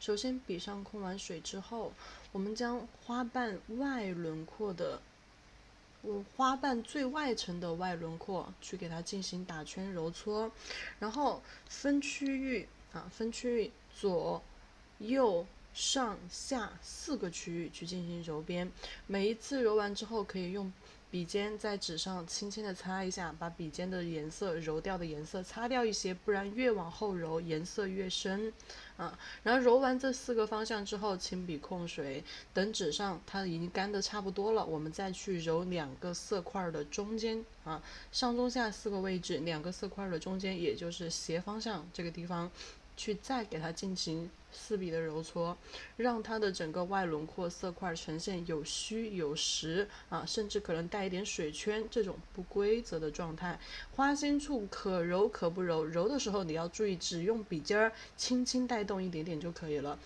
首先，笔上控完水之后，我们将花瓣外轮廓的，花瓣最外层的外轮廓去给它进行打圈揉搓，然后分区域左、右、上下4个区域去进行揉边。每一次揉完之后，可以用笔尖在纸上轻轻的擦一下，把笔尖的颜色揉掉的颜色擦掉一些，不然越往后揉颜色越深。然后揉完这4个方向之后，轻笔控水，等纸上它已经干的差不多了，我们再去揉2个色块的中间上中下4个位置，2个色块的中间，也就是斜方向这个地方，去再给它进行4笔的揉搓，让它的整个外轮廓色块呈现有虚有实甚至可能带一点水圈这种不规则的状态。花心处可揉可不揉，揉的时候你要注意，只用笔尖轻轻带动一点点就可以了。